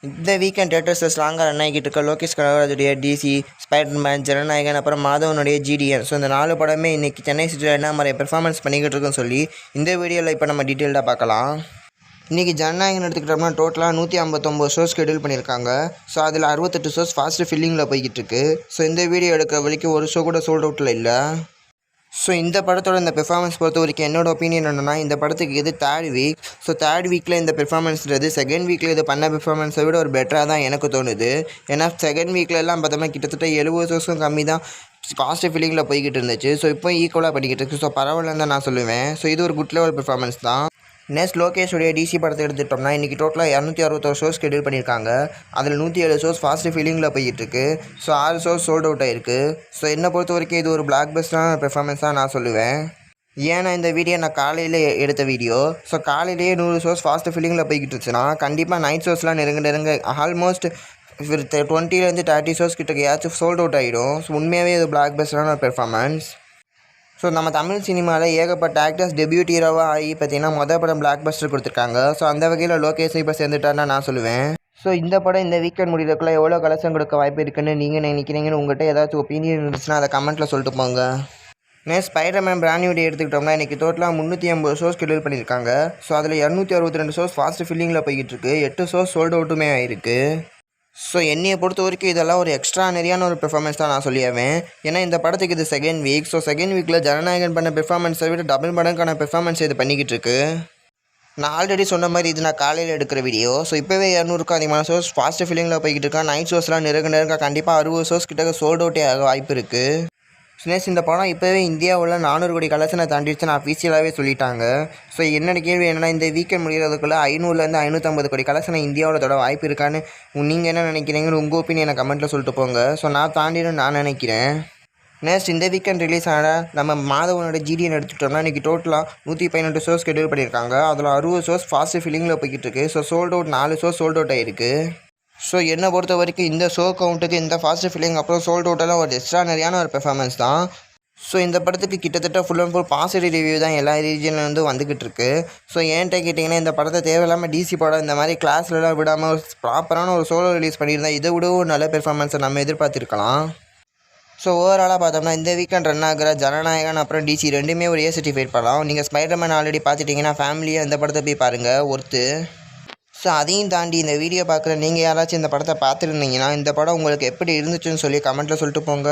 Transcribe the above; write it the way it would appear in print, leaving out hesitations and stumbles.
இந்த வீக்கெண்ட் தியேட்டர்ஸில் ஸ்ட்ராங்காக ரன் ஆகிட்டு இருக்க லோகேஷ் கனகராஜுடைய டிசி, ஸ்பைடர்மேன், ஜனநாயகன், அப்புறம் மாதவனுடைய ஜிடிஎன். ஸோ இந்த 4 படமே இன்றைக்கி சென்னை சிட்டியில் என்ன மாதிரி பெர்ஃபார்மன்ஸ் பண்ணிக்கிட்டு இருக்குன்னு சொல்லி இந்த வீடியோவில் இப்போ நம்ம டீட்டெயில்டாக பார்க்கலாம். இன்றைக்கி ஜனநாயகன் எடுத்துக்கிட்டோம்னா டோட்டலாக 159 ஷோஸ் ஷெடியூல் பண்ணியிருக்காங்க. ஸோ அதில் 68 ஷோஸ் ஃபாஸ்ட்டு ஃபில்லிங்கில் போய்கிட்டு இருக்கு. ஸோ இந்த வீடியோ எடுக்கிற வரைக்கும் ஒரு ஷோ கூட சோல்ட் அவுட்டில் இல்லை. ஸோ இந்த படத்தோட இந்த பெர்ஃபார்மன்ஸ் பொறுத்த வரைக்கும் என்னோட ஒப்பீனியன் என்னென்னா, இந்த படத்துக்கு இது 3rd வீக். ஸோ 3rd வீக்கில் இந்த பெர்ஃபார்மன்ஸ்ன்றது 2nd வீக்கில் இது பண்ண பெர்ஃபார்மன்ஸை விட ஒரு பெட்டராக தான் எனக்கு தோணுது. ஏன்னா 2nd வீக்லலாம் பார்த்தோம்னா கிட்டத்தட்ட 70 ஷோஸும் கம்மி தான் காஸ்ட் ஃபீலிங்கில் போய்கிட்டு இருந்துச்சு. ஸோ இப்போ ஈக்குவலாக பண்ணிக்கிட்டு இருக்குது. ஸோ பரவாயில்லன்னு தான் நான் சொல்லுவேன். ஸோ இது ஒரு குட் லெவல் பெர்ஃபார்மன்ஸ் தான். நெக்ஸ்ட் லோகேஷுடைய டிசி படத்தை எடுத்துட்டோம்னா இன்றைக்கி டோட்டலாக 261 ஷோஸ் ஷெடியூல் பண்ணியிருக்காங்க. அதில் 107 ஷோஸ் ஃபாஸ்ட்டு ஃபீலிங்கில் போய்கிட்டுருக்கு. ஸோ 6 ஷோஸ் சோல்ட் அவுட் ஆகிருக்கு. ஸோ என்னை பொறுத்த வரைக்கும் இது ஒரு பிளாக் பஸ்டரான பெர்ஃபார்மன்ஸ் தான் நான் சொல்லுவேன். ஏன்னா இந்த வீடியோ நான் காலையில் எடுத்த வீடியோ. ஸோ காலையிலேயே 100 ஷோஸ் ஃபாஸ்ட்டு ஃபீலிங்கில் போய்கிட்டு இருந்துச்சுன்னா கண்டிப்பாக நைட் ஷோஸ்லாம் நெருங்க ஆல்மோஸ்ட் 20 to 30 ஷோஸ் கிட்ட ஏதாச்சும் சோல்ட் அவுட் ஆகிடும். ஸோ உண்மையாகவே இது பிளாக் பஸ்டரான பெர்ஃபார்மன்ஸ். ஸோ நம்ம தமிழ் சினிமாவில் ஏகப்பட்ட ஆக்டர்ஸ் டெபியூட் ஹீரோவாக ஆகி பார்த்தீங்கன்னா மொதல் படம் பிளாக் பஸ்டர் கொடுத்துருக்காங்க. ஸோ அந்த வகையில் லோகேஷ் இப்போ சேர்ந்துட்டார்னா நான் சொல்லுவேன். ஸோ இந்த படம் இந்த வீக்கெண்ட் முடிகிறதுக்குள்ள எவ்வளோ கலெக்ஷன் கொடுக்க வாய்ப்பு இருக்குன்னு நீங்கள் நினைக்கிறீங்கன்னு உங்கள்கிட்ட ஏதாச்சும் ஒப்பீனியன் இருந்துச்சுன்னா அதை கமெண்ட்டில் சொல்லிட்டு போங்க. Next Spiderman brand new day எடுத்துக்கிட்டோம்னா இன்றைக்கி டோட்டலாக 380 ஷோஸ் ஷெடியூல் பண்ணியிருக்காங்க. ஸோ அதில் 262 ஷோஸ் ஃபாஸ்ட் ஃபில்லிங்கில் போய்கிட்டு இருக்கு. 8 ஷோஸ் சோல்ட் அவுட்டுமே ஆயிருக்கு. ஸோ என்னையை பொறுத்த வரைக்கும் இதெல்லாம் ஒரு எக்ஸ்ட்ரானரியான ஒரு பெர்ஃபார்மன்ஸ் தான் நான் சொல்லிடுவேன். ஏன்னா இந்த படத்துக்கு இது 2nd வீக். ஸோ 2nd வீக்கில் ஜனநாயகன் பண்ண பெர்ஃபார்மன்ஸை விட டபுள் மடங்கான பெர்ஃபார்மன்ஸ் இது பண்ணிக்கிட்டு இருக்கு. நான் ஆல்ரெடி சொன்ன மாதிரி இது நான் காலையில் எடுக்கிற வீடியோ. ஸோ இப்போவே 200க்கும் அதிகமான ஷோஸ் ஃபாஸ்ட் ஃபீலிங்கில் போய்கிட்டு இருக்கா. நைட் ஷோஸ்லாம் நெருங்க கண்டிப்பாக 60 ஷோஸ் கிட்ட சோல்ட் அவுட்டே ஆக வாய்ப்பு இருக்குது. ஸ்னேஸ் இந்த படம் இப்போவே இந்தியாவில் 400 கோடி கலெக்ஷனை தாண்டிடுச்சுன்னு அஃபீஷியலாகவே சொல்லிட்டாங்க. ஸோ என்னோட கேள்வி என்னென்னா, இந்த வீக்கெண்ட் முடிகிறதுக்குள்ளே 500லேருந்து 550 கோடி கலெக்ஷனை இந்தியாவில் தொட வாய்ப்பு இருக்கான்னு நீங்கள் என்ன நினைக்கிறீங்கன்னு உங்கள் ஒப்பீனியனை கமெண்ட்டில் சொல்லிட்டு போங்க. ஸோ நான் தாண்டிடும் நான் நினைக்கிறேன். நெக்ஸ்ட் இந்த வீக்கெண்ட் ரிலீஸ் ஆன நம்ம மாதவனோட ஜிடிஎன் எடுத்துக்கிட்டோம்னா இன்றைக்கி டோட்டலாக 118 ஷோஸ் ஷெடியூல் பண்ணியிருக்காங்க. அதில் 60 ஷோஸ் ஃபாஸ்ட் ஃபீலிங்கில் போய்கிட்டு இருக்கு. So sold out 4 shows sold out ஆகிருக்கு. ஸோ என்னை பொறுத்த வரைக்கும் இந்த ஷோ கவுண்ட்டுக்கு இந்த ஃபாஸ்ட் ஃபீலிங் அப்புறம் சோல்ட் அவுட்டெல்லாம் ஒரு எக்ஸ்ட்ரானரியான ஒரு பெர்ஃபார்மன்ஸ் தான். ஸோ இந்த படத்துக்கு கிட்டத்தட்ட full and full positive review தான் எல்லா ரீஜன்லேருந்து வந்துக்கிட்டு இருக்கு. ஸோ ஏன்ட்ட கேட்டிங்கன்னா, இந்த படத்தை தேவையில்லாமல் டிசி படம் இந்த மாதிரி கிளாஸ்லலாம் விடாமல் ப்ராப்பரான ஒரு சோலோ ரிலீஸ் பண்ணியிருந்தா இதை விடவும் நல்ல பெர்ஃபார்மன்ஸை நம்ம எதிர்பார்த்துருக்கலாம். ஸோ ஓவராலாக பார்த்தோம்னா இந்த வீக்கெண்ட் ரன் ஆகிற ஜனநாயகன் அப்புறம் டிசி ரெண்டுமே ஒரு சர்டிஃபைட் படம். நீங்கள் ஸ்பைடர்மேன் ஆல்ரெடி பார்த்துட்டிங்கன்னா ஃபேமிலியாக இந்த படத்தை போய் பாருங்கள், ஒர்த்து. ஸோ அதையும் தாண்டி இந்த வீடியோ பார்க்குற நீங்கள் யாராச்சும் இந்த படத்தை பார்த்துருந்தீங்கன்னா இந்த படம் உங்களுக்கு எப்படி இருந்துச்சுன்னு சொல்லி கமெண்ட்டில் சொல்லிட்டு போங்க.